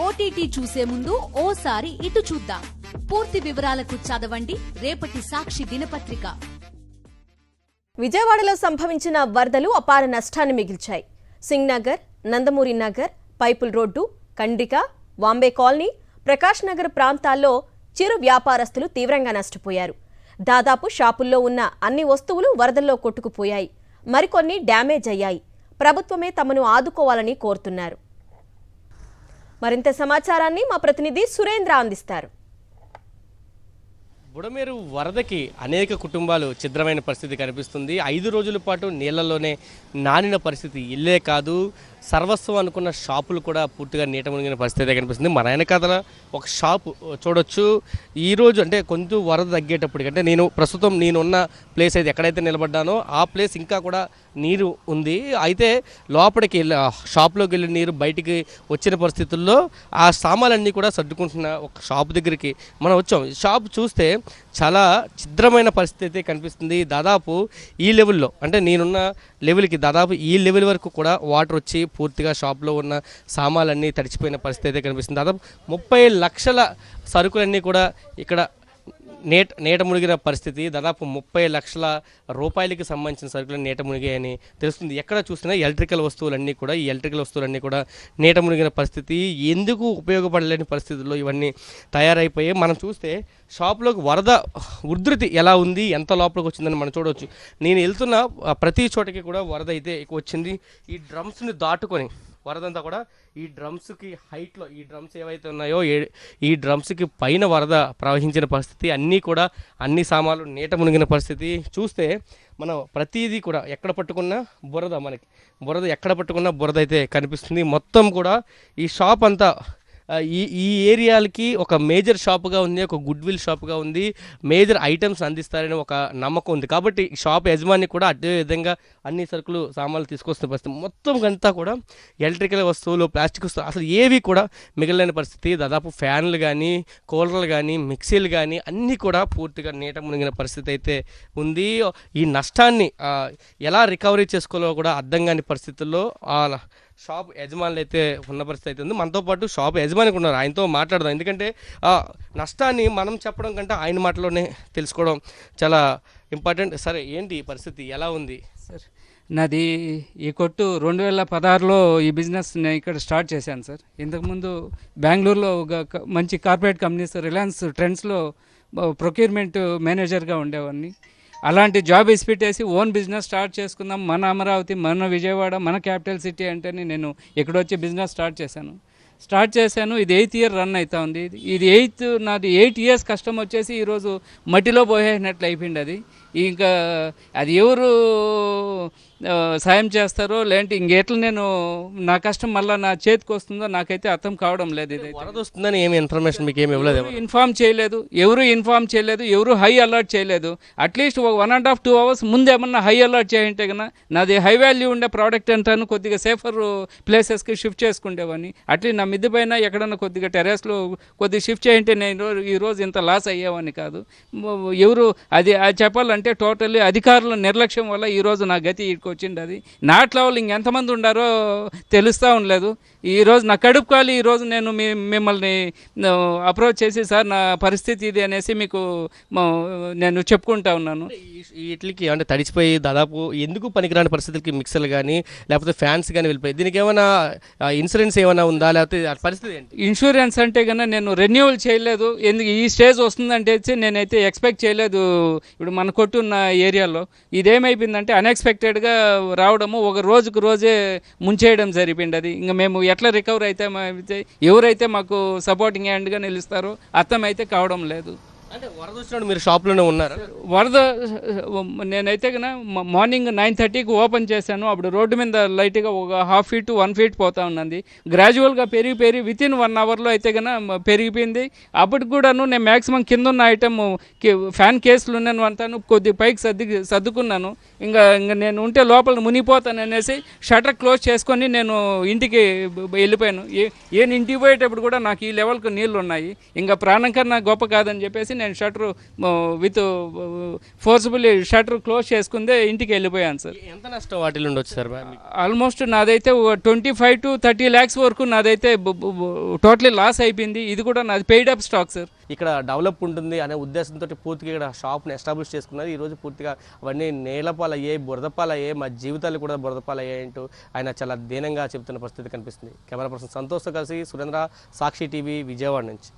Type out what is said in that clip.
OTT చూసే ముందు ఓసారి ఇటు చూద్దాం. పూర్తి వివరాలకు చదవండి రేపటి సాక్షి దినపత్రిక. విజయవాడలో సంభవించిన వరదలు అపార నష్టాన్ని మిగిల్చాయి. సింగ్ నగర్, నందమూరి నగర్, పైపుల్ రోడ్డు, కండ్రిక, వాంబే కాలనీ, ప్రకాష్ నగర్ ప్రాంతాల్లో చిరు వ్యాపారస్తులు తీవ్రంగా నష్టపోయారు. దాదాపు షాపుల్లో ఉన్న అన్ని వస్తువులు వరదల్లో కొట్టుకుపోయాయి. మరికొన్ని డ్యామేజ్ అయ్యాయి. ప్రభుత్వమే తమను ఆదుకోవాలని కోరుతున్నారు. మరింత సమాచారాన్ని మా ప్రతినిధి సురేంద్ర అందిస్తారు. బుడమేరు వరదకి అనేక కుటుంబాలు ఛిద్రమైన పరిస్థితి కనిపిస్తుంది. 5 రోజుల పాటు నీళ్లలోనే నానిన పరిస్థితి. ఇల్లే కాదు, సర్వస్వం అనుకున్న షాపులు కూడా పూర్తిగా నీట మునిగిన పరిస్థితి కనిపిస్తుంది. మన వెనకాతల ఒక షాపు చూడొచ్చు. ఈరోజు అంటే కొంచెం వరద తగ్గేటప్పటికి, అంటే ప్రస్తుతం నేనున్న ప్లేస్ అయితే ఎక్కడైతే నిలబడ్డానో ఆ ప్లేస్ ఇంకా కూడా నీరు ఉంది. అయితే లోపలికి షాప్లోకి వెళ్ళి నీరు బయటికి వచ్చిన పరిస్థితుల్లో ఆ సామాన్లన్నీ కూడా సర్దుకుంటున్న ఒక షాపు దగ్గరికి మనం వచ్చాం. షాప్ చూస్తే చాలా ఛిద్రమైన పరిస్థితి కనిపిస్తుంది. దాదాపు ఈ లెవెల్లో, అంటే నేనున్న లెవెల్కి దాదాపు ఈ లెవెల్ వరకు కూడా వాటర్ వచ్చి పూర్తిగా షాప్లో ఉన్న సామాన్లన్నీ తడిచిపోయిన పరిస్థితి అయితే కనిపిస్తుంది. దాదాపు 30 లక్షల సరుకులన్నీ కూడా ఇక్కడ నేట మునిగిన పరిస్థితి. దాదాపు 30 లక్షల రూపాయలకి సంబంధించిన సరుకులు నేట మునిగాయని తెలుస్తుంది. ఎక్కడ చూసినా ఈ ఎలక్ట్రికల్ వస్తువులన్నీ కూడా నేట మునిగిన పరిస్థితి. ఎందుకు ఉపయోగపడలేని పరిస్థితుల్లో ఇవన్నీ తయారైపోయాయి. మనం చూస్తే షాప్లోకి వరద ఉధృతి ఎలా ఉంది, ఎంత లోపలికి వచ్చిందని మనం చూడవచ్చు. నేను వెళ్తున్న ప్రతి చోటకి కూడా వరద అయితే ఎక్కువ వచ్చింది. ఈ డ్రమ్స్ని దాటుకొని వరదంతా కూడా ఈ డ్రమ్స్కి హైట్లో, ఈ డ్రమ్స్ ఏవైతే ఉన్నాయో ఈ డ్రమ్స్కి పైన వరద ప్రవహించిన పరిస్థితి. అన్ని సామాన్లు నీట మునిగిన పరిస్థితి. చూస్తే మనం ప్రతిదీ కూడా ఎక్కడ పట్టుకున్నా బురద ఎక్కడ పట్టుకున్నా బురద అయితే కనిపిస్తుంది. మొత్తం కూడా ఈ షాప్ అంతా ఈ ఏరియాలకి ఒక మేజర్ షాప్గా ఉంది, ఒక గుడ్ విల్ షాప్గా ఉంది. మేజర్ ఐటమ్స్ అందిస్తారని ఒక నమ్మకం ఉంది. కాబట్టి షాప్ యజమాని కూడా అదే విధంగా అన్ని సరుకులు సామాన్లు తీసుకొస్తున్న పరిస్థితి. మొత్తం అంతా కూడా ఎలక్ట్రికల్ వస్తువులు, ప్లాస్టిక్ వస్తువులు అసలు ఏవి కూడా మిగిలిన పరిస్థితి. దాదాపు ఫ్యాన్లు కానీ, కూలర్లు కానీ, మిక్సీలు కానీ అన్నీ కూడా పూర్తిగా నీట మునిగిన పరిస్థితి అయితే ఉంది. ఈ నష్టాన్ని ఎలా రికవరీ చేసుకోవాలో కూడా అర్థం కాని పరిస్థితుల్లో షాప్ యజమానులు అయితే ఉన్న పరిస్థితి అయితే ఉంది. మనతో పాటు షాప్ యజమానికి ఉన్నారు, ఆయనతో మాట్లాడదాం. ఎందుకంటే నష్టాన్ని మనం చెప్పడం కంటే ఆయన మాటలోనే తెలుసుకోవడం చాలా ఇంపార్టెంట్. సరే, ఏంటి పరిస్థితి, ఎలా ఉంది సార్? నాది ఈ కొట్టు 2016లో ఈ బిజినెస్ నేను ఇక్కడ స్టార్ట్ చేశాను సార్. ఇంతకుముందు బెంగళూరులో ఒక మంచి కార్పొరేట్ కంపెనీస్ రిలయన్స్ ట్రెండ్స్లో ప్రొక్యూర్మెంట్ మేనేజర్గా ఉండేవాడిని. అలాంటి జాబ్ ఇసిపెట్టేసి ఓన్ బిజినెస్ స్టార్ట్ చేసుకుందాం, మన అమరావతి, మన విజయవాడ, మన క్యాపిటల్ సిటీ అంటేనే నేను ఇక్కడ వచ్చి బిజినెస్ స్టార్ట్ చేశాను. ఇది 8th ఇయర్ రన్ అవుతా ఉంది. నాది 8 years కష్టం వచ్చేసి ఈరోజు మట్టిలో పోయేసినట్లు అయిపోయింది. అది ఇంకా అది ఎవరు సాయం చేస్తారో లేదంటే ఇంకెట్లా నేను నా కష్టం మళ్ళీ నా చేతికి వస్తుందో నాకైతే అర్థం కావడం లేదు. ఇది వరద వస్తుందని ఏమి ఇన్ఫర్మేషన్ మీకు ఏమి ఇవ్వలేదు? ఇన్ఫార్మ్ చేయలేదు, ఎవరు హై అలర్ట్ చేయలేదు. అట్లీస్ట్ 1.5-2 hours ముందు ఏమన్నా హై అలర్ట్ చేయంటే కన్నా నాది హై వాల్యూ ఉండే ప్రోడక్ట్ అంటాను కొద్దిగా సేఫర్ ప్లేసెస్కి షిఫ్ట్ చేసుకుంటేవాడిని. అట్లీస్ట్ నా మిద్దె పైన ఎక్కడన్నా కొద్దిగా టెర్రస్లో కొద్దిగా షిఫ్ట్ చేయంటే నేను ఈరోజు ఇంత లాస్ అయ్యేవాడిని కాదు. ఎవరు అది చెప్పాలంటే టోటల్లీ అధికారుల నిర్లక్ష్యం వల్ల ఈరోజు నా గతి వచ్చింది. అది నాట్ లెవెల్ ఇంకెంతమంది ఉండారో తెలుస్తూ ఉండలేదు. ఈరోజు నా కడుపు కాలి ఈరోజు నేను మిమ్మల్ని అప్రోచ్ చేసి సార్ నా పరిస్థితి ఇది అనేసి మీకు నేను చెప్పుకుంటా ఉన్నాను. వీటికి అంటే తడిచిపోయి దాదాపు ఎందుకు పనికిరాని పరిస్థితులకి మిక్సర్లు కానీ లేకపోతే ఫ్యాన్స్ కానీ వెళ్ళిపోయి, దీనికి ఏమైనా ఇన్సూరెన్స్ ఏమైనా ఉందా, లేకపోతే పరిస్థితి ఏంటి? ఇన్సూరెన్స్ అంటే కన్నా నేను రెన్యూవల్ చేయలేదు. ఎందుకు ఈ స్టేజ్ వస్తుందంటే నేనైతే ఎక్స్పెక్ట్ చేయలేదు. ఇప్పుడు మన కొట్టున్న ఏరియాలో ఇదేమైపోయిందంటే అన్ఎక్స్పెక్టెడ్గా రావడము, ఒక రోజుకు రోజే ముంచేయడం జరిపింది. అది ఇంకా మేము ఎట్లా రికవర్ అయితే ఎవరైతే మాకు సపోర్టింగ్ హ్యాండ్గా నిలుస్తారో అర్థమైతే కావడం లేదు. అంటే వరద వచ్చినప్పుడు మీరు షాప్లోనే ఉన్నారా? వరద నేనైతే కన్నా మార్నింగ్ 9:30కి ఓపెన్ చేశాను. అప్పుడు రోడ్డు మీద లైట్గా ఒక 1/2 feet 1 feet పోతా ఉన్నది. గ్రాడ్యువల్గా పెరిగి వితిన్ 1 hourలో అయితే కన్నా పెరిగిపోయింది. అప్పటికి కూడాను నేను మ్యాక్సిమం కింద ఉన్న ఐటమ్ ఫ్యాన్ కేసులు ఉన్నాను అంతాను కొద్ది పైకి సర్దుకున్నాను. ఇంకా నేను ఉంటే లోపల మునిగిపోతాను అనేసి షటర్ క్లోజ్ చేసుకొని నేను ఇంటికి వెళ్ళిపోయాను. ఇంటికి పోయేటప్పుడు కూడా నాకు ఈ లెవెల్కి నీళ్ళు ఉన్నాయి, ఇంకా ప్రాణం కన్నా గొప్ప కాదని చెప్పేసి నేను shutter with forcibly shutter close చేసుకుందే ఇంటికి వెళ్ళిపోయాను సార్. ఎంత నష్టం వాటిలో ఉండొచ్చు సార్ మీకు? ఆల్మోస్ట్ నాదైతే 25 to 30 lakhs వరకు నాదైతే టోటలీ లాస్ అయిపోయింది. ఇది కూడా నాది పెయిడ్ అప్ స్టాక్ సార్. ఇక్కడ డెవలప్ ఉంటుంది అనే ఉద్దేశంతో పూర్తిగా ఇక్కడ షాప్ని ఎస్టాబ్లిష్ చేసుకున్నారు. ఈరోజు పూర్తిగా అవన్నీ నేలపాలయ్యాయి, బురదపాలయ్యాయి, మా జీవితాలు కూడా బురదపాలయ్యాయి అంటూ ఆయన చాలా దీనంగా చెబుతున్న పరిస్థితి కనిపిస్తుంది. కెమెరా పర్సన్ సంతోష్తో కలిసి సురేంద్ర, సాక్షి టీవీ, విజయవాడ నుంచి.